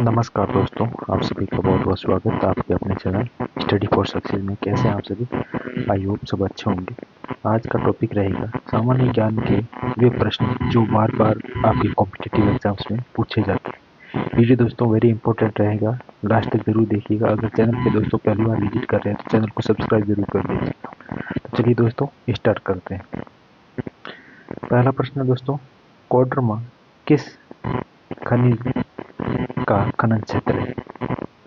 नमस्कार दोस्तों, आप सभी का बहुत बहुत स्वागत है आपके अपने चैनल स्टडी फॉर सक्सेस में। कैसे हैं आप सभी? आई होप सब अच्छे होंगे। आज का टॉपिक रहेगा सामान्य ज्ञान के वे प्रश्न जो बार बार आपके कॉम्पिटिटिव एग्जाम्स में पूछे जाते हैं। वीडियो दोस्तों वेरी इंपॉर्टेंट रहेगा, लास्ट तक जरूर देखिएगा। अगर चैनल पे दोस्तों पहली बार विजिट कर रहे हैं तो चैनल को सब्सक्राइब जरूर कर लीजिए। तो चलिए दोस्तों स्टार्ट करते हैं। पहला प्रश्न है दोस्तों, कोडरमा किस खनिज का खनन क्षेत्र है?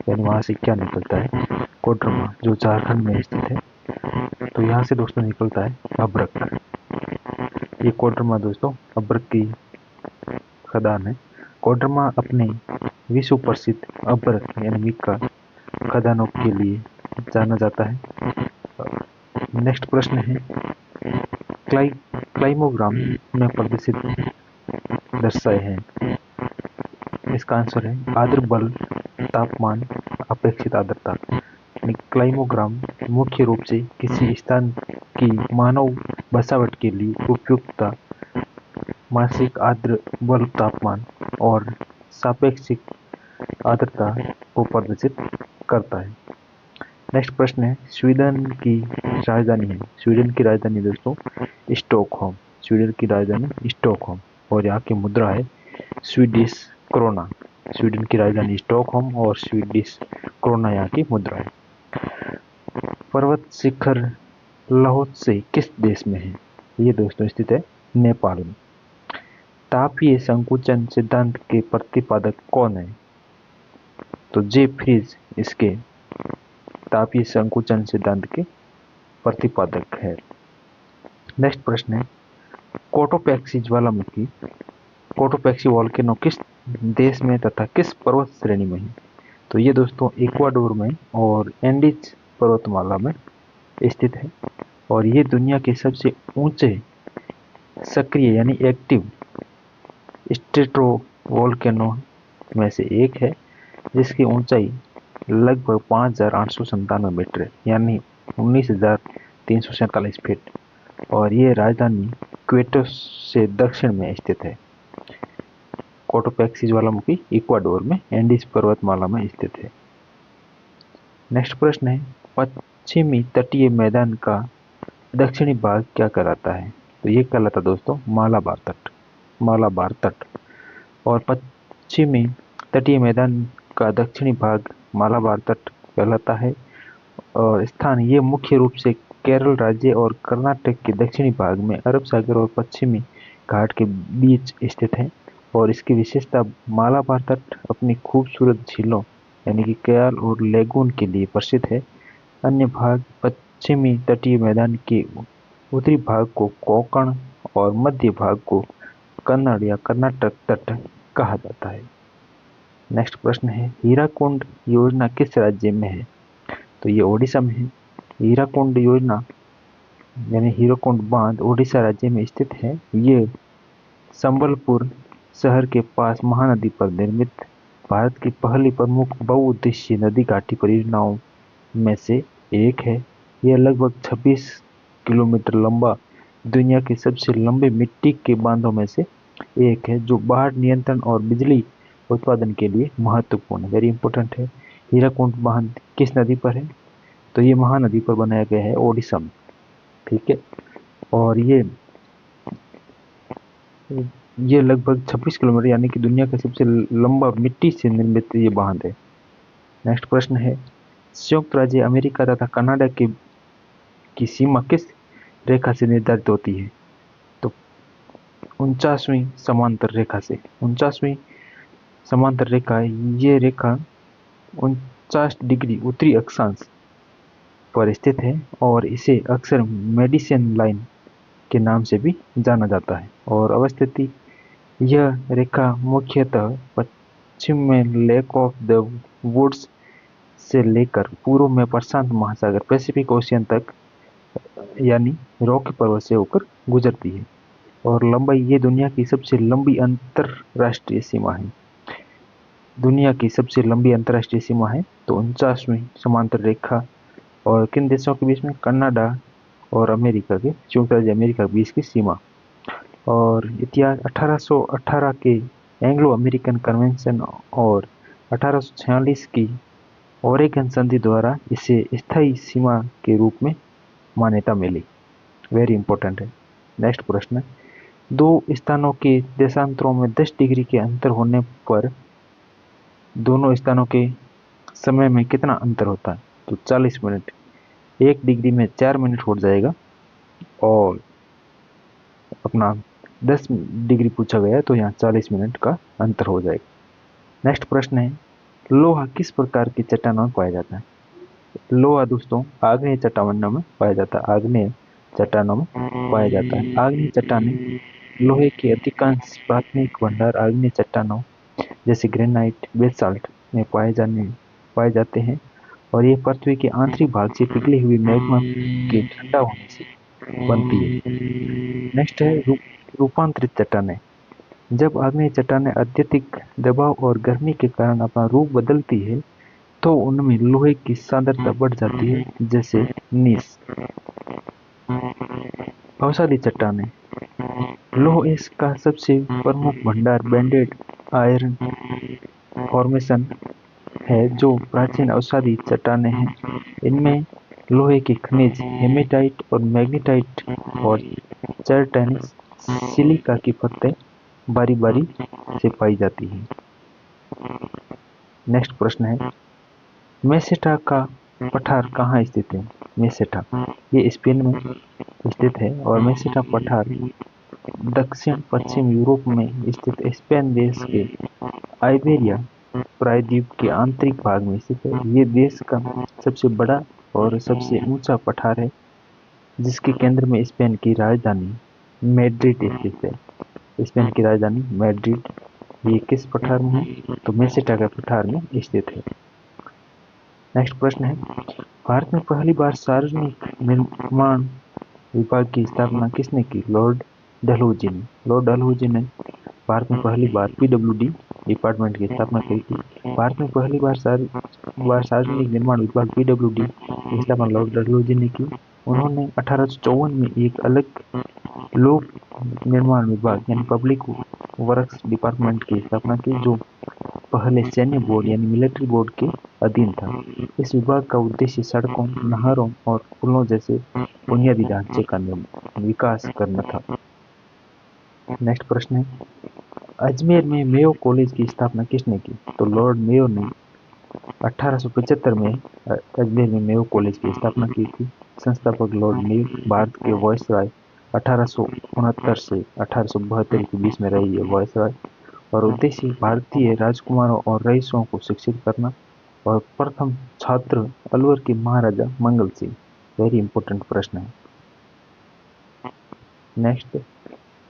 यानी वहां से क्या निकलता है? कोडरमा जो झारखंड में स्थित है, तो यहाँ से दोस्तों निकलता है अभ्रक। ये कोडरमा दोस्तों अभ्रक की खदान है। कोडरमा अपने विश्व प्रसिद्ध अभ्रक यानी मिक्का खदानों के लिए जाना जाता है। नेक्स्ट प्रश्न है, क्लाइमोग्राम में प्रदर्शित दर्शाए हैं। इसका आंसर है आर्द्र बल, तापमान, अपेक्षित आर्द्रता। क्लाइमोग्राम मुख्य रूप से किसी स्थान की मानव बसावट के लिए उपयुक्तता, मासिक आर्द्र बल, तापमान और सापेक्षिक आर्द्रता को प्रदर्शित करता है। नेक्स्ट प्रश्न है, स्वीडन की राजधानी है। स्वीडन की राजधानी दोस्तों स्टॉकहोम। स्वीडन की राजधानी स्टॉकहोम और यहाँ की मुद्रा है स्वीडिश क्रोना। स्वीडन की राजधानी स्टॉकहोम और स्वीडिश क्रोना यहाँ की मुद्रा है। पर्वत शिखर लाओत्से किस देश में है? ये दोस्तों स्थित है नेपाल में। तापीय संकुचन सिद्धांत के प्रतिपादक कौन है? तो जे फ्रीज इसके तापीय संकुचन सिद्धांत के प्रतिपादक है। नेक्स्ट प्रश्न है, कोटोपैक्सी ज्वालामुखी, कोटोपैक्सी वॉल्केनो किस देश में तथा किस पर्वत श्रेणी में है? तो ये दोस्तों इक्वाडोर में और एंडीज पर्वतमाला में स्थित है और ये दुनिया के सबसे ऊंचे सक्रिय यानी एक्टिव स्ट्रेटोवोल्केनो में से एक है, जिसकी ऊंचाई लगभग 5,897 मीटर है यानी 19,347 फीट और ये राजधानी क्वेटो से दक्षिण में स्थित है। कोटोपैक्सी ज्वालामुखी इक्वाडोर में एंडीज पर्वतमाला में स्थित है। नेक्स्ट प्रश्न है, पश्चिमी तटीय मैदान का दक्षिणी भाग क्या कहलाता है? तो ये कहलाता दोस्तों मालाबार तट। मालाबार तट और पश्चिमी तटीय मैदान का दक्षिणी भाग मालाबार तट कहलाता है और स्थान ये मुख्य रूप से केरल राज्य और कर्नाटक के दक्षिणी भाग में अरब सागर और पश्चिमी घाट के बीच स्थित है और इसकी विशेषता मालाबार तट अपनी खूबसूरत झीलों यानी कि कयाल और लेगून के लिए प्रसिद्ध है। अन्य भाग पश्चिमी तटीय मैदान के उत्तरी भाग को कोंकण और मध्य भाग को कन्नड़ या कर्नाटक तट कहा जाता है। नेक्स्ट प्रश्न है, हीराकुंड योजना किस राज्य में है? तो ये ओडिशा में है। हीराकुंड योजना यानी हीराकुंड बांध ओडिशा राज्य में स्थित है। ये संबलपुर शहर के पास महानदी पर निर्मित भारत की पहली प्रमुख बहुउद्देशीय नदी घाटी परियोजनाओं में से एक है। यह लगभग 26 किलोमीटर लंबा दुनिया के सबसे लंबे मिट्टी के बांधों में से एक है, जो बाढ़ नियंत्रण और बिजली उत्पादन के लिए महत्वपूर्ण है। वेरी इंपॉर्टेंट है। हीराकुंड बांध किस नदी पर है? तो ये महानदी पर बनाया गया है ओडिशा में। ठीक है, और ये लगभग 26 किलोमीटर यानी कि दुनिया का सबसे लंबा मिट्टी से निर्मित ये बांध है। नेक्स्ट प्रश्न है, संयुक्त राज्य अमेरिका तथा कनाडा की सीमा किस रेखा से निर्धारित होती है? तो 49वीं समांतर रेखा से। 49वीं समांतर रेखा, ये रेखा 49 डिग्री उत्तरी अक्षांश पर स्थित है और इसे अक्सर मेडिसन लाइन के नाम से भी जाना जाता है और अवस्थिति यह रेखा मुख्यतः पश्चिम में लेक ऑफ द वुड्स से लेकर पूर्व में प्रशांत महासागर पैसिफिक ओशियन तक यानी रॉकी पर्वत से होकर गुजरती है और लंबाई ये दुनिया की सबसे लंबी अंतरराष्ट्रीय सीमा है। दुनिया की सबसे लंबी अंतरराष्ट्रीय सीमा है तो 49वीं समांतर रेखा और किन देशों के बीच में? कनाडा और अमेरिका के, संयुक्त राज्य अमेरिका के बीच की सीमा। और इतिहास 1818 के एंग्लो अमेरिकन कन्वेंशन और 1846 की ओरेगन संधि द्वारा इसे स्थायी सीमा के रूप में मान्यता मिली। वेरी इंपॉर्टेंट है। नेक्स्ट प्रश्न, दो स्थानों के देशांतरों में 10 डिग्री के अंतर होने पर दोनों स्थानों के समय में कितना अंतर होता है? तो 40 मिनट। 1 डिग्री में 4 मिनट हो जाएगा और अपना 10 डिग्री पूछा गया है तो यहाँ 40 मिनट का अंतर हो जाएगा। नेक्स्ट प्रश्न है, लोहा किस प्रकार की चट्टानों में पाया जाता है? लोहा दोस्तों आग्नेय चट्टानों में पाया जाता है। आग्नेय चट्टानों में पाया जाता है। आग्नेय चट्टानें लोहे के अधिकांश प्राथमिक भंडार आग्नेय चट्टानों जैसे ग्रेनाइट, बेसाल्ट में पाए जाते हैं और ये पृथ्वी के आंतरिक भाग से पिघली हुई मैग्मा के ठंडा होने से बनती है। नेक्स्ट है रूपांतरित चट्टानें। जब आग्नेय चट्टानें अत्यधिक दबाव और गर्मी के कारण अपना रूप बदलती है तो उनमें लोहे की सांद्रता बढ़ जाती है, जैसे नीस। अवसादी चट्टानें लोहे का सबसे प्रमुख भंडार बैंडेड आयरन फॉर्मेशन है जो प्राचीन अवसादी चट्टानें हैं। इनमें लोहे के खनिज हेमेटाइट और मैग्नेटाइट और चर्टैनिस सिलिका की परतें बारी बारी से पाई जाती हैं। नेक्स्ट प्रश्न है, मेसेटा का पठार कहाँ स्थित है? मेसेटा ये स्पेन में स्थित है और मेसेटा पठार दक्षिण पश्चिम यूरोप में स्थित स्पेन देश के आइबेरिया प्रायद्वीप के आंतरिक भाग में स्थित है। ये देश का सबसे बड़ा और सबसे ऊंचा पठार है जिसके केंद्र में स्पेन की राजधानी मैड्रिड स्थित है। स्पेन की राजधानी मैड्रिड ये किस पठार में है? तो मेसेटा के पठार में स्थित है। नेक्स्ट प्रश्न है, भारत में पहली बार सार्वजनिक निर्माण विभाग की स्थापना किसने की? लॉर्ड डलहौजी ने। लॉर्ड डलहौजी ने भारत में पहली बार पीडब्ल्यूडी डिपार्टमेंट की स्थापना की थी। भारत में पहली बार सार्वजनिक निर्माण विभाग पीडब्ल्यूडी की स्थापना लॉर्ड डलहौजी ने की। उन्होंने 1854 में एक अलग लोक निर्माण विभाग यानी पब्लिक वर्क्स डिपार्टमेंट की स्थापना की जो पहले सैन्य बोर्ड यानी मिलिट्री बोर्ड के अधीन था। इस विभाग का उद्देश्य सड़कों, नहरों और पुलों जैसे बुनियादी ढांचे का विकास करना था। नेक्स्ट प्रश्न है, अजमेर में मेयो कॉलेज की स्थापना किसने की? तो लॉर्ड मेयो ने 1875 में अजमेर में मेयो कॉलेज की स्थापना की थी। संस्थापक लॉर्ड मेयो भारत के वायसराय 1869 से 1872 के बीच में रहे ये वायसराय और उद्देश्य भारतीय राजकुमारों और रईसों को शिक्षित करना और प्रथम छात्र अलवर के महाराजा मंगल सिंह। वेरी इंपॉर्टेंट प्रश्न है। नेक्स्ट,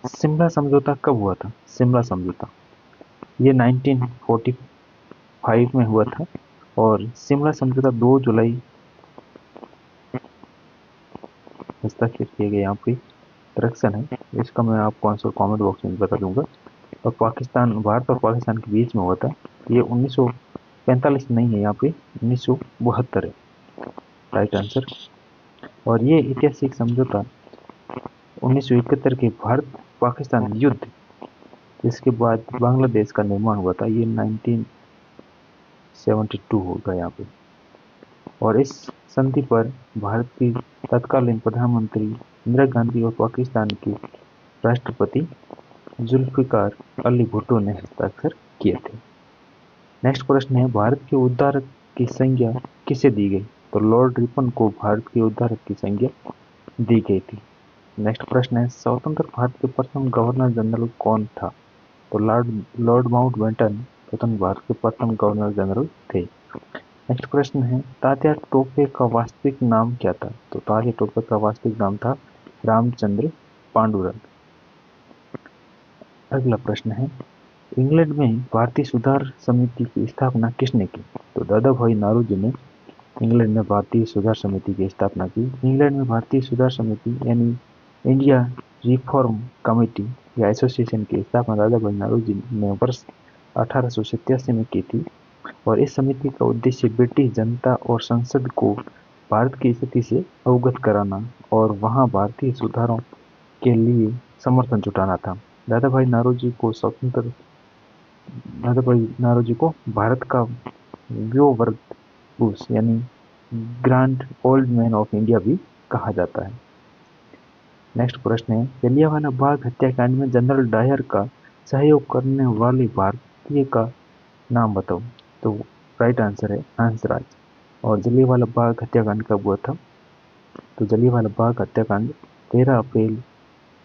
शिमला समझौता कब हुआ था? शिमला समझौता ये 1945 में हुआ था और शिमला समझौता 2 जुलाई हस्ताक्षर किए गए। यहाँ पे करेक्शन है, इसका मैं आपको आंसर कमेंट बॉक्स में बता दूंगा। और भारत और पाकिस्तान के बीच में हुआ था। ये 1945 नहीं है, यहाँ पे 1972 है राइट आंसर। और ये ऐतिहासिक समझौता 1971 के भारत पाकिस्तान युद्ध इसके बाद बांग्लादेश का निर्माण हुआ था। ये 1972 होगा यहाँ पे। और इस संधि पर भारत की तत्कालीन प्रधानमंत्री इंदिरा गांधी और पाकिस्तान के राष्ट्रपति जुल्फिकार अली भुट्टो ने हस्ताक्षर किए थे। नेक्स्ट प्रश्न है, भारत के उद्धारक की संज्ञा किसे दी गई? तो लॉर्ड रिपन को भारत के उद्धारक की संज्ञा दी गई थी। नेक्स्ट प्रश्न है, स्वतंत्र भारत के प्रथम गवर्नर जनरल कौन था? तो लॉर्ड माउंटबेटन स्वतंत्र भारत के प्रथम गवर्नर जनरल थे। नेक्स्ट प्रश्न है, तात्या टोपे का वास्तविक नाम क्या था? तो तात्या टोपे का वास्तविक नाम था रामचंद्र पांडुरंग। अगला प्रश्न है, इंग्लैंड में भारतीय सुधार समिति की स्थापना किसने की? तो दादा भाई नारोजी ने इंग्लैंड में भारतीय सुधार समिति की स्थापना की। इंग्लैंड में भारतीय सुधार समिति यानी इंडिया रिफॉर्म कमेटी या एसोसिएशन की स्थापना दादा भाई नारोजी ने वर्ष 1887 में की थी और इस समिति का उद्देश्य ब्रिटिश जनता और संसद को भारत की स्थिति से अवगत कराना और वहां भारतीय सुधारों के लिए समर्थन जुटाना था। दादा भाई नारोजी को स्वतंत्र दादाभाई नारोजी को भारत का व्योवर्त पुरुष यानी grand old man of India भी कहा जाता है। नेक्स्ट प्रश्न है, जलियांवाला बाग हत्याकांड में जनरल डायर का सहयोग करने वाले भारतीय का नाम बताओ। तो राइट आंसर है हंसराज। और जलियांवाला बाग हत्याकांड कब हुआ था? तो जलियांवाला बाग हत्याकांड 13 अप्रैल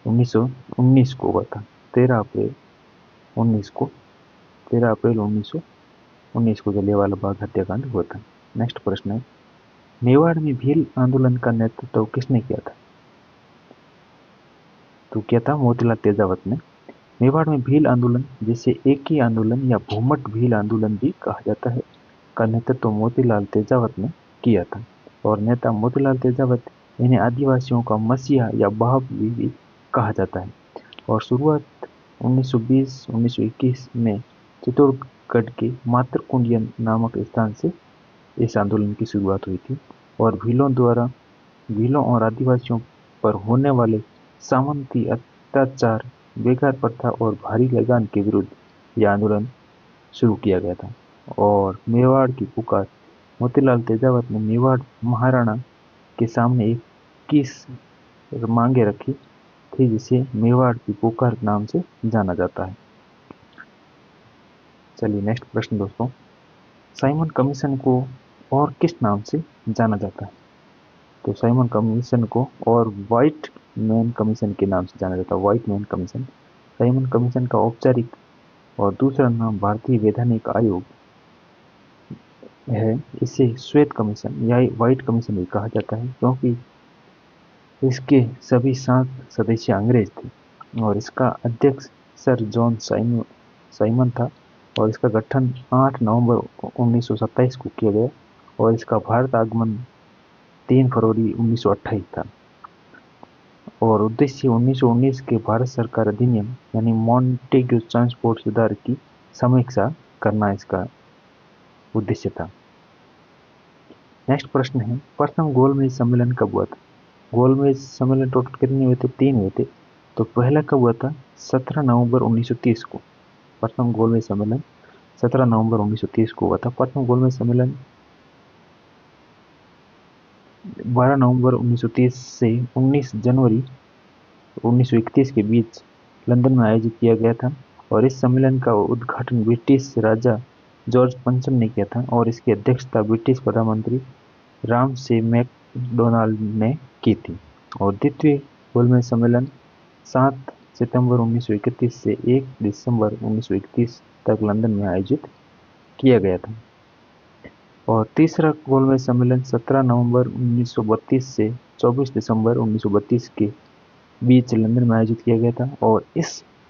1919 को हुआ था। 13 अप्रैल 19 को 13 अप्रैल 1919 को जलियांवाला बाग हत्याकांड हुआ था। नेक्स्ट प्रश्न है, मेवाड़ में भील आंदोलन का नेतृत्व किसने किया था? तो क्या था? मोतीलाल तेजावत ने। मेवाड़ में भील आंदोलन, जिसे एकी आंदोलन या भूमट भील आंदोलन भी कहा जाता है, का नेतृत्व मोतीलाल तेजावत ने किया था। और नेता मोतीलाल तेजावत, इन्हें आदिवासियों का मसीहा या बाहुबली भी कहा जाता है। और शुरुआत 1920-1921 में चित्तौड़गढ़ के मातरकुंडियन नामक स्थान से इस आंदोलन की शुरुआत हुई थी। और भीलों और आदिवासियों पर होने वाले सामंती अत्याचार, बेकार प्रथा और भारी लगान के विरुद्ध यह आंदोलन शुरू किया गया था। और मेवाड़ की पुकार, मोतीलाल तेजावत ने मेवाड़ महाराणा के सामने 21 मांगे रखी थी, जिसे मेवाड़ की पुकार नाम से जाना जाता है। चलिए नेक्स्ट प्रश्न दोस्तों, साइमन कमीशन को और किस नाम से जाना जाता है? तो साइमन कमीशन को और व्हाइट मैन कमीशन के नाम से जाना जाता है। White man commission. Simon commission का औपचारिक और दूसरा नाम भारतीय वैधानिक आयोग है। इसे श्वेत कमीशन या व्हाइट कमीशन भी कहा जाता है, क्योंकि इसके सभी 7 सदस्य अंग्रेज थे। और इसका अध्यक्ष सर जॉन साइमन था। और इसका गठन 8 नवंबर 1927 को किया गया। और इसका भारत आगमन 3 फरवरी 1928 था। और उद्देश्य 1919 के भारत सरकार अधिनियम यानी मॉन्टेग्यू ट्रांसपोर्ट सुधार की समीक्षा करना इसका उद्देश्य था। नेक्स्ट प्रश्न है, प्रथम गोलमेज सम्मेलन कब हुआ था? गोलमेज सम्मेलन टोटल कितने हुए थे? 3 हुए थे। तो पहला कब हुआ था? 17 नवंबर 1930 को। प्रथम गोलमेज सम्मेलन 17 नवंबर 1930 को हुआ था। प्रथम गोलमेज सम्मेलन 12 नवंबर 1930 से 19 जनवरी 1931 के बीच लंदन में आयोजित किया गया था। और इस सम्मेलन का उद्घाटन ब्रिटिश राजा जॉर्ज पंचम ने किया था। और इसकी अध्यक्षता ब्रिटिश प्रधानमंत्री रामसे मैकडोनाल्ड ने की थी। और द्वितीय गोलमेज सम्मेलन 7 सितंबर 1931 से 1 दिसंबर 1931 तक लंदन में आयोजित किया गया था। और तीसरा गोलमेज सम्मेलन 17 नवंबर 1932 से 24 दिसंबर 1932 के बीच लंदन में आयोजित किया गया था। और इस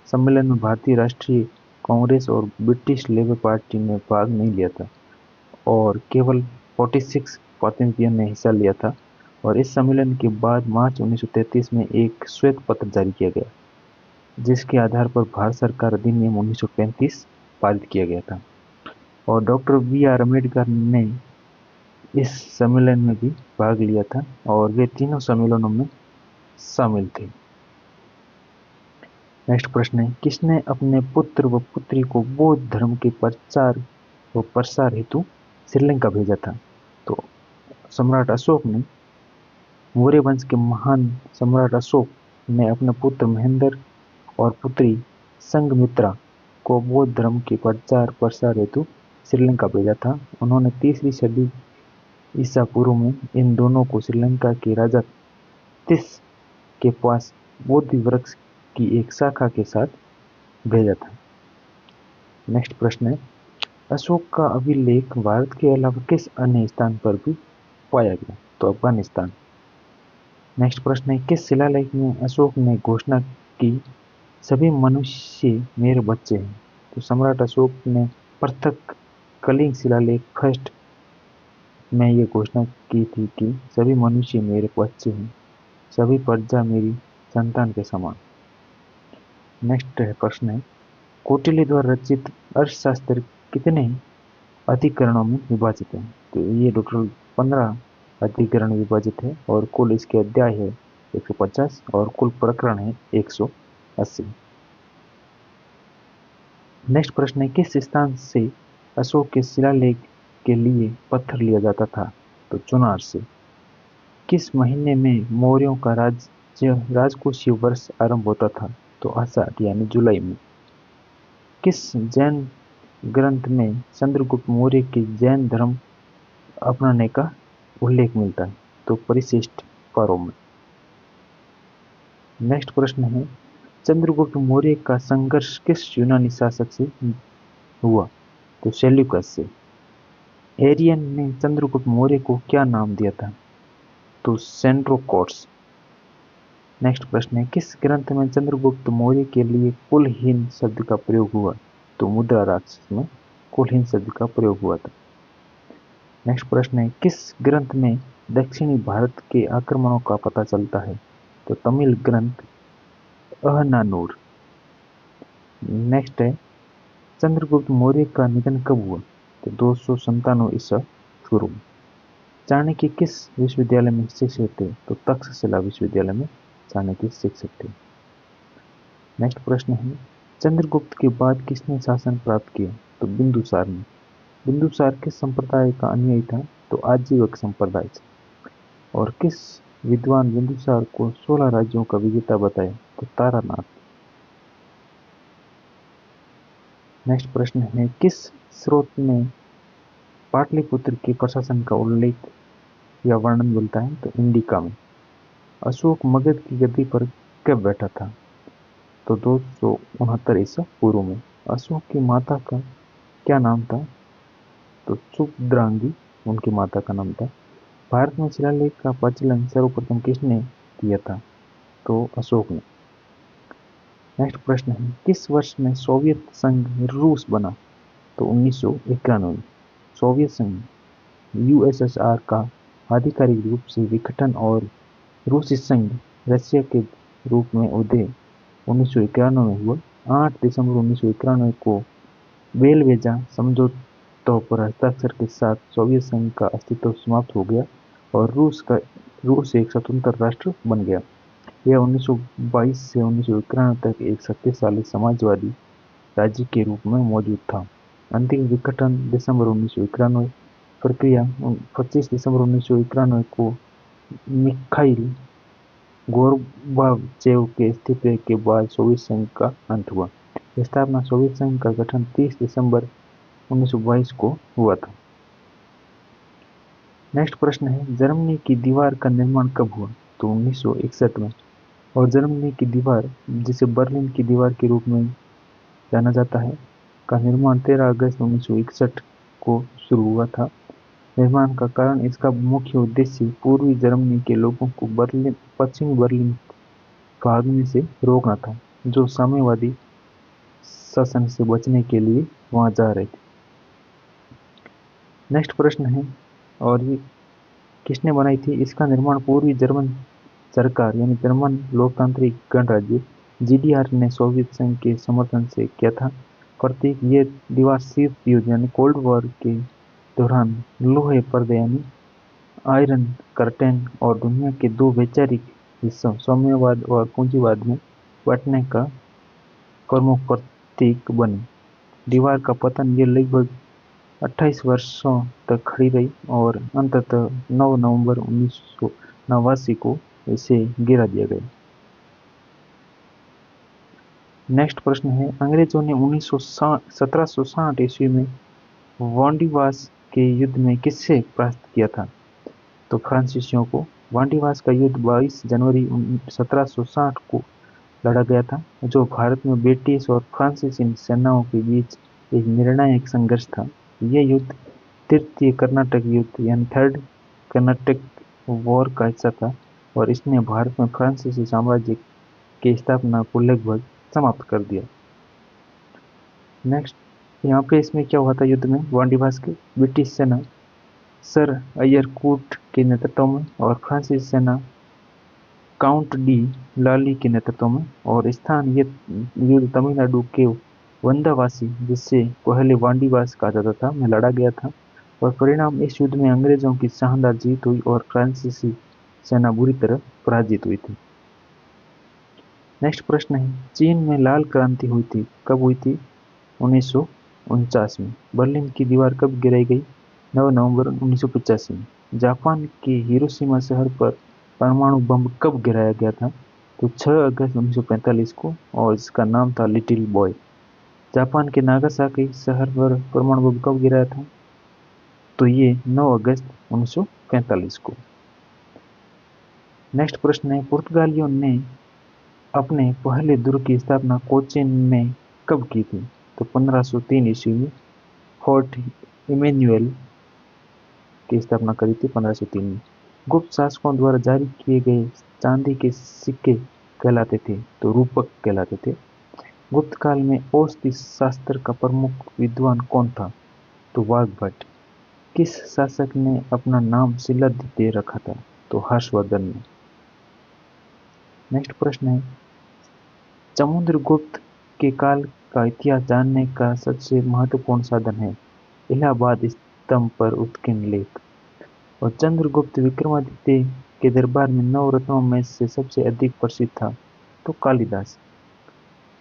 सम्मेलन में भारतीय राष्ट्रीय कांग्रेस और ब्रिटिश लेबर पार्टी ने भाग नहीं लिया था, और केवल 46 प्रतिनिधियों ने हिस्सा लिया था। और इस सम्मेलन के बाद मार्च 1933 में एक श्वेत पत्र जारी किया गया, जिसके आधार पर भारत सरकार अधिनियम 1935 पारित किया गया था। और डॉक्टर बी.आर. अम्बेडकर ने इस सम्मेलन में भी भाग लिया था, और वे तीनों सम्मेलनों में शामिल थे। नेक्स्ट प्रश्न है, किसने अपने पुत्र व पुत्री को बौद्ध धर्म के प्रचार व प्रसार हेतु श्रीलंका भेजा था? तो सम्राट अशोक ने। मौर्य वंश के महान सम्राट अशोक ने अपने पुत्र महेंद्र और पुत्री संघमित्रा को बौद्ध धर्म के प्रचार प्रसार हेतु श्रीलंका भेजा था। उन्होंने 3वीं सदी ईसा पूर्व में इन दोनों को श्रीलंका के राजा तिस के पास बोधि वृक्ष की एक शाखा के साथ भेजा था। नेक्स्ट प्रश्न है, अशोक का अभिलेख भारत के अलावा किस अन्य स्थान पर भी पाया गया? तो अफगानिस्तान। नेक्स्ट प्रश्न है, किस शिलालेख में अशोक ने घोषणा की सभी मनुष्य मेरे बच्चे हैं? तो सम्राट अशोक ने पृथक कलिंग शिलालेख फर्स्ट में ये घोषणा की थी कि सभी मनुष्य मेरे बच्चे हैं, सभी प्रजा मेरी संतान के समान। नेक्स्ट प्रश्न है, कौटिल्य द्वारा रचित अर्थशास्त्र कितने अधिकरणों में विभाजित है? तो ये टोटल 15 अधिकरण विभाजित है। और कुल इसके अध्याय है 150 और कुल प्रकरण है 180। नेक्स्ट प्रश्न है, किस स्थान से अशोक के शिलालेख के लिए पत्थर लिया जाता था? तो चुनार से। किस महीने में मौर्यों का राजकोषीय वर्ष आरंभ होता था? तो आषाढ़ यानी जुलाई में। किस जैन ग्रंथ में चंद्रगुप्त मौर्य के जैन धर्म अपनाने का उल्लेख मिलता है? तो परिशिष्ट पर्व में। नेक्स्ट प्रश्न है, चंद्रगुप्त मौर्य का संघर्ष किस यूनानी शासक से हुआ? तो सेल्यूकस से। एरियन ने चंद्रगुप्त मौर्य को क्या नाम दिया था? तो सेंड्रोकोट्स। नेक्स्ट प्रश्न है, किस ग्रंथ में चंद्रगुप्त मौर्य के लिए कुलहीन शब्द का प्रयोग हुआ? तो मुद्रा राक्षस में कुलहीन शब्द का प्रयोग हुआ था। नेक्स्ट प्रश्न है, किस ग्रंथ में दक्षिणी भारत के आक्रमणों का पता चलता है? तो तमिल ग्रंथ अहनानूर। नेक्स्ट है, चंद्रगुप्त मौर्य का निधन कब हुआ? तो 297 ईसा पूर्व। चाणक्य किस विश्वविद्यालय में शिक्षक थे? तो तक्षशिला विश्वविद्यालय में चाणक्य शिक्षक थे। नेक्स्ट प्रश्न है, चंद्रगुप्त के बाद किसने शासन प्राप्त किया? तो बिंदुसार ने। बिंदुसार किस संप्रदाय का अनुयायी था? तो आजीवक संप्रदाय से। और किस विद्वान बिंदुसार को 16 राज्यों का विजेता बताया? तो तारानाथ। नेक्स्ट प्रश्न है, किस स्रोत में पाटलिपुत्र के प्रशासन का उल्लेख या वर्णन मिलता है? तो इंडिका में। अशोक मगध की गद्दी पर कब बैठा था? तो 269 ईसा पूर्व में। अशोक की माता का क्या नाम था? तो सुभद्रांगी उनकी माता का नाम था। भारत में शिलालेख का प्रचलन सर्वप्रथम किसने किया था? तो अशोक ने। नेक्स्ट प्रश्न है, किस वर्ष में सोवियत संघ रूस बना? तो 1991। सोवियत संघ यूएसएसआर का आधिकारिक रूप से विघटन और रूसी संघ रशिया के रूप में उदय 1991 में हुआ। 8 दिसंबर 1991 को बेलवेजा समझौतों पर हस्ताक्षर के साथ सोवियत संघ का अस्तित्व समाप्त हो गया और रूस एक स्वतंत्र राष्ट्र बन गया। यह 1922 से 1991 तक एक शक्तिशाली समाजवादी राज्य के रूप में मौजूद था। अंतिम विघटन दिसंबर 1991। प्रक्रिया 25 दिसंबर 1991 को मिखाइल गोर्बाचेव के इस्तीफे के बाद सोवियत संघ का अंत हुआ। स्थापना सोवियत संघ का गठन 30 दिसंबर 1922 को हुआ था। नेक्स्ट प्रश्न है, जर्मनी की दीवार का निर्माण कब हुआ? तो 1961 में। और जर्मनी की दीवार, जिसे बर्लिन की दीवार के रूप में जाना जाता है, का निर्माण 13 अगस्त 1961 को शुरू हुआ था। निर्माण का कारण इसका मुख्य उद्देश्य पूर्वी जर्मनी के लोगों को पश्चिमी बर्लिन भागने से रोकना था, जो साम्यवादी शासन से बचने के लिए वहां जा रहे थे। नेक्स्ट प्रश्न है, और ये किसने बनाई थी? इसका निर्माण पूर्वी जर्मन सरकार यानी जर्मन लोकतांत्रिक गणराज्य जीडीआर ने सोवियत संघ के समर्थन से किया था। प्रतीक ये दीवार शीत युद्ध यानी कोल्ड वॉर के दौरान लोहे पर्दे यानी आयरन कर्टेन और दुनिया के दो वैचारिक हिस्सों साम्यवाद और पूंजीवाद में बंटने का प्रमुख प्रतीक बनी। दीवार का पतन ये लगभग 28 वर्षों तक खड़ी रही और अंततः 9 नवंबर 1989 को इसे गिरा दिया गया। नेक्स्ट प्रश्न है, अंग्रेजों ने 1760 ईस्वी में वांडीवास के युद्ध में किससे परास्त किया था? तो फ्रांसीसियों को। वांडीवास का युद्ध 22 जनवरी 1760 को लड़ा गया था, जो भारत में ब्रिटिश और फ्रांसीसी सेनाओं के बीच एक निर्णायक संघर्ष था। यह युद्ध तृतीय कर्नाटक युद्ध यानी थर्ड कर्नाटक वॉर का हिस्सा था और इसने भारत में फ्रांसीसी साम्राज्य की स्थापना को लगभग समाप्त कर दिया। नेक्स्ट, यहाँ पे इसमें क्या हुआ था युद्ध में? वांडीवास के ब्रिटिश सेना सर अयरकूट के नेतृत्व में और फ्रांसीसी सेना काउंट डी लाली के नेतृत्व में, और स्थान ये युद्ध तमिलनाडु के वंदावासी, जिससे पहले वांडीवास कहा जाता था, में लड़ा गया था और परिणाम इस युद्ध में अंग्रेजों की शानदार जीत हुई और फ्रांसीसी सेना बुरी तरह पराजित हुई थी। नेक्स्ट प्रश्न है, चीन में लाल क्रांति हुई थी, कब हुई थी? 1949 में। बर्लिन की दीवार कब गिराई गई? 9 नवंबर 1985 में। जापान के हिरोशिमा शहर पर परमाणु बम कब गिराया गया था? तो 6 अगस्त 1945 को, और इसका नाम था लिटिल बॉय। जापान के नागासाकी शहर पर परमाणु बम कब गिराया था? तो ये 9 अगस्त 1945 को। नेक्स्ट प्रश्न है, पुर्तगालियों ने अपने पहले दुर्ग की स्थापना कोचीन में कब की थी? तो 1503 ईस्वी में फोर्ट इमेन्युएल की स्थापना करी थी 1503 में। गुप्त शासकों द्वारा जारी किए गए चांदी के सिक्के कहलाते थे? तो रूपक कहलाते थे। गुप्त काल में औषधि शास्त्र का प्रमुख विद्वान कौन था? तो वाग्भट। किस शासक ने अपना नाम शिलाद दे रखा था? तो हर्षवर्धन ने। नेक्स्ट प्रश्न है, समुद्रगुप्त के काल का इतिहास जानने का सबसे महत्वपूर्ण साधन है इलाहाबाद स्तंभ पर उत्कीर्ण लेख। और चंद्रगुप्त विक्रमादित्य के दरबार में 9 रत्नों में से सबसे अधिक प्रसिद्ध था? तो कालिदास।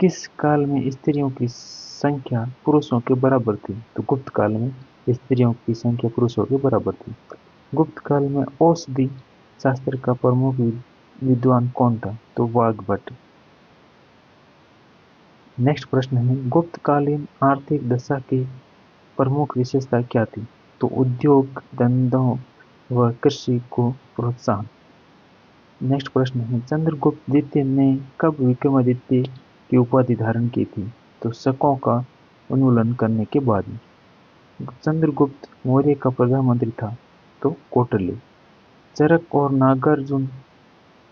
किस काल में स्त्रियों की संख्या पुरुषों के बराबर थी? तो गुप्त काल में स्त्रियों की संख्या पुरुषों के बराबर थी। गुप्त काल में औषधि शास्त्र का प्रमुख विद्वान कौन था? तो वाग्भट। नेक्स्ट प्रश्न है, गुप्तकालीन आर्थिक दशा की प्रमुख विशेषता क्या थी? तो उद्योग धंधों व कृषि को प्रोत्साहन। नेक्स्ट प्रश्न है, चंद्रगुप्त द्वितीय ने कब विक्रमादित्य की उपाधि धारण की थी? तो शकों का उन्मूलन करने के बाद। चंद्रगुप्त मौर्य का प्रधानमंत्री था? तो कौटिल्य। चरक और नागार्जुन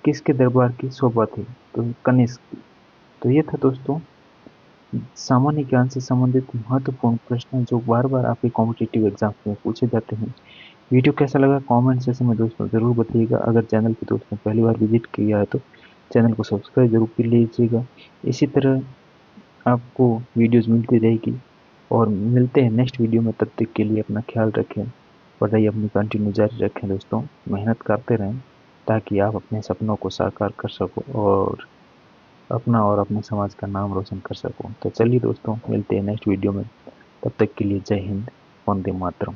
किसके दरबार की शोभा थे? तो कनिष्क की। तो ये था दोस्तों सामान्य ज्ञान से संबंधित महत्वपूर्ण प्रश्न जो बार बार आपके कॉम्पिटिटिव एग्जाम में पूछे जाते हैं। वीडियो कैसा लगा कमेंट सेक्शन में दोस्तों जरूर बताइएगा। अगर चैनल पे दोस्तों पहली बार विजिट किया है तो चैनल को सब्सक्राइब जरूर कर लीजिएगा। इसी तरह आपको वीडियोस मिलती रहेगी और मिलते हैं नेक्स्ट वीडियो में। तब तक के लिए अपना ख्याल रखें, पढ़ाई अपनी कंटिन्यू जारी रखें दोस्तों, मेहनत करते रहें ताकि आप अपने सपनों को साकार कर सको और अपना और अपने समाज का नाम रोशन कर सको। तो चलिए दोस्तों मिलते हैं नेक्स्ट वीडियो में, तब तक के लिए जय हिंद, वंदे मातरम।